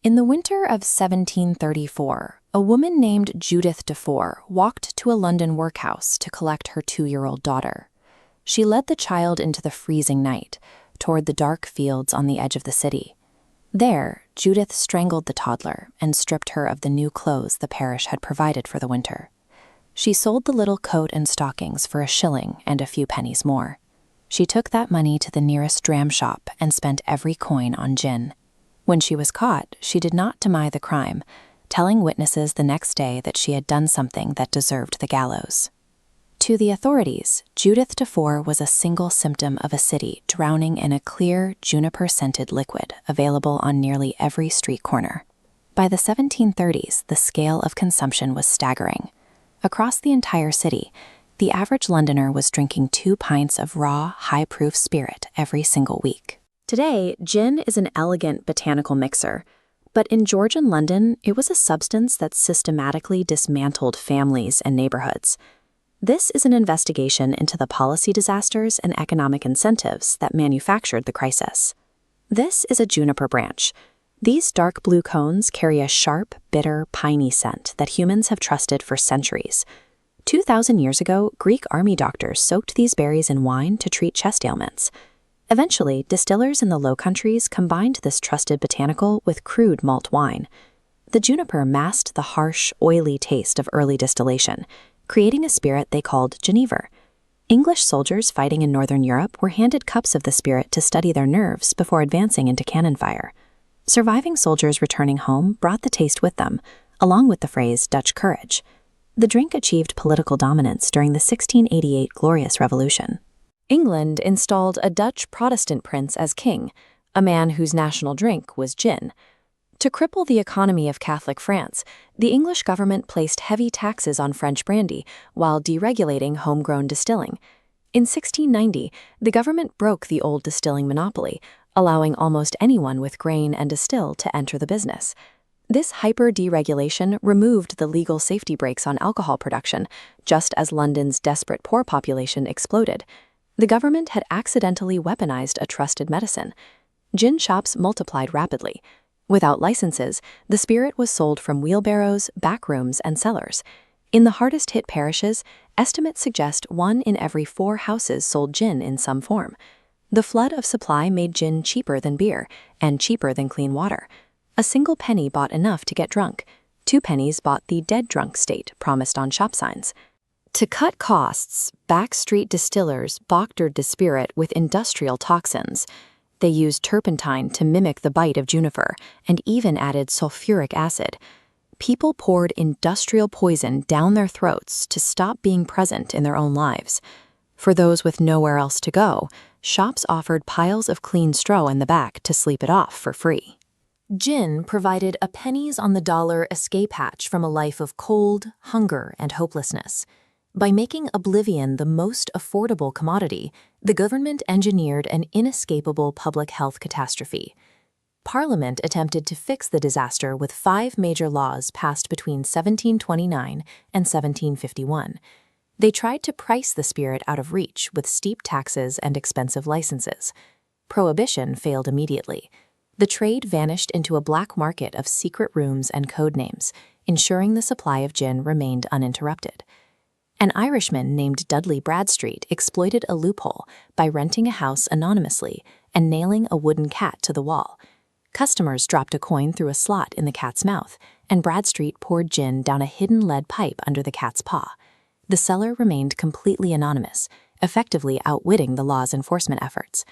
In the winter of 1734, a woman named Judith Dufour walked to a London workhouse to collect her 2-year-old daughter. She led the child into the freezing night, toward the dark fields on the edge of the city. There, Judith strangled the toddler and stripped her of the new clothes the parish had provided for the winter. She sold the little coat and stockings for $1 and a few pennies more. She took that money to the nearest dram shop and spent every coin on gin. When she was caught, she did not deny the crime, telling witnesses the next day that she had done something that deserved the gallows. To the authorities, Judith Dufour was a single symptom of a city drowning in a clear, juniper-scented liquid available on nearly every street corner. By the 1730s, the scale of consumption was staggering. Across the entire city, the average Londoner was drinking 2 pints of raw, high-proof spirit every single week. Today, gin is an elegant botanical mixer, but in Georgian London, it was a substance that systematically dismantled families and neighborhoods. This is an investigation into the policy disasters and economic incentives that manufactured the crisis. This is a juniper branch. These dark blue cones carry a sharp, bitter, piney scent that humans have trusted for centuries. 2,000 years ago, Greek army doctors soaked these berries in wine to treat chest ailments. Eventually, distillers in the Low Countries combined this trusted botanical with crude malt wine. The juniper masked the harsh, oily taste of early distillation, creating a spirit they called Genever. English soldiers fighting in Northern Europe were handed cups of the spirit to study their nerves before advancing into cannon fire. Surviving soldiers returning home brought the taste with them, along with the phrase Dutch courage. The drink achieved political dominance during the 1688 Glorious Revolution. England installed a Dutch Protestant prince as king, a man whose national drink was gin. To cripple the economy of Catholic France, the English government placed heavy taxes on French brandy while deregulating homegrown distilling. In 1690, the government broke the old distilling monopoly, allowing almost anyone with grain and distill to enter the business. This hyper-deregulation removed the legal safety brakes on alcohol production, just as London's desperate poor population exploded. The government had accidentally weaponized a trusted medicine. Gin shops multiplied rapidly. Without licenses, the spirit was sold from wheelbarrows, back rooms, and cellars. In the hardest-hit parishes, estimates suggest 1 in every 4 houses sold gin in some form. The flood of supply made gin cheaper than beer, and cheaper than clean water. A single penny bought enough to get drunk. 2 pennies bought the dead drunk state promised on shop signs. To cut costs, backstreet distillers doctored the spirit with industrial toxins. They used turpentine to mimic the bite of juniper, and even added sulfuric acid. People poured industrial poison down their throats to stop being present in their own lives. For those with nowhere else to go, shops offered piles of clean straw in the back to sleep it off for free. Gin provided a pennies-on-the-dollar escape hatch from a life of cold, hunger, and hopelessness. By making oblivion the most affordable commodity, the government engineered an inescapable public health catastrophe. Parliament attempted to fix the disaster with 5 major laws passed between 1729 and 1751. They tried to price the spirit out of reach with steep taxes and expensive licenses. Prohibition failed immediately. The trade vanished into a black market of secret rooms and code names, ensuring the supply of gin remained uninterrupted. An Irishman named Dudley Bradstreet exploited a loophole by renting a house anonymously and nailing a wooden cat to the wall. Customers dropped a coin through a slot in the cat's mouth, and Bradstreet poured gin down a hidden lead pipe under the cat's paw. The seller remained completely anonymous, effectively outwitting the law's enforcement efforts.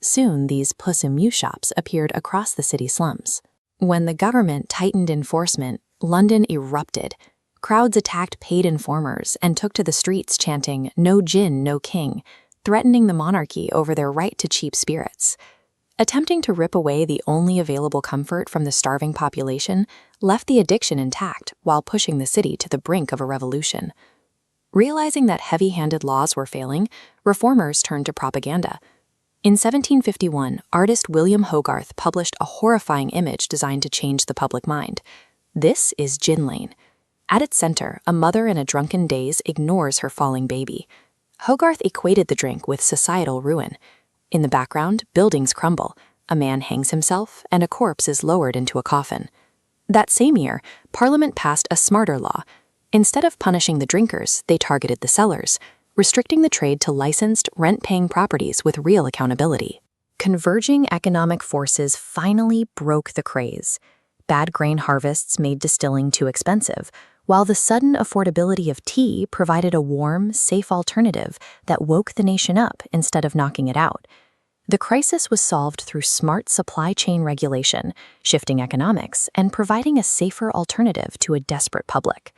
Soon, these Puss in Mew shops appeared across the city slums. When the government tightened enforcement, London erupted. Crowds attacked paid informers and took to the streets chanting, "No gin, no king," threatening the monarchy over their right to cheap spirits. Attempting to rip away the only available comfort from the starving population left the addiction intact while pushing the city to the brink of a revolution. Realizing that heavy-handed laws were failing, reformers turned to propaganda. In 1751, artist William Hogarth published a horrifying image designed to change the public mind. This is Gin Lane. At its center, a mother in a drunken daze ignores her falling baby. Hogarth equated the drink with societal ruin. In the background, buildings crumble. A man hangs himself, and a corpse is lowered into a coffin. That same year, Parliament passed a smarter law. Instead of punishing the drinkers, they targeted the sellers, restricting the trade to licensed, rent-paying properties with real accountability. Converging economic forces finally broke the craze. Bad grain harvests made distilling too expensive, while the sudden affordability of tea provided a warm, safe alternative that woke the nation up instead of knocking it out. The crisis was solved through smart supply chain regulation, shifting economics, and providing a safer alternative to a desperate public.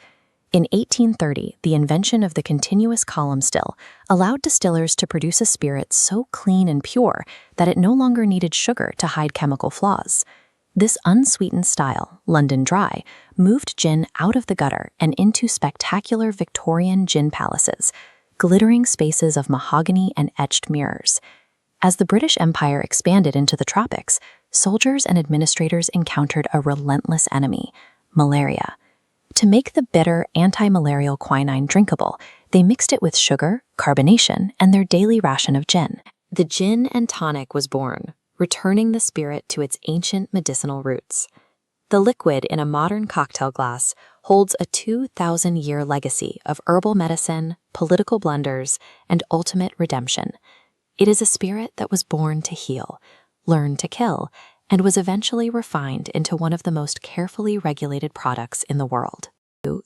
In 1830, the invention of the continuous column still allowed distillers to produce a spirit so clean and pure that it no longer needed sugar to hide chemical flaws. This unsweetened style, London Dry, moved gin out of the gutter and into spectacular Victorian gin palaces, glittering spaces of mahogany and etched mirrors. As the British Empire expanded into the tropics, soldiers and administrators encountered a relentless enemy, malaria. To make the bitter, anti-malarial quinine drinkable, they mixed it with sugar, carbonation, and their daily ration of gin. The gin and tonic was born, returning the spirit to its ancient medicinal roots. The liquid in a modern cocktail glass holds a 2,000-year legacy of herbal medicine, political blunders, and ultimate redemption. It is a spirit that was born to heal, learn to kill, and was eventually refined into one of the most carefully regulated products in the world.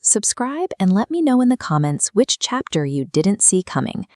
Subscribe and let me know in the comments which chapter you didn't see coming.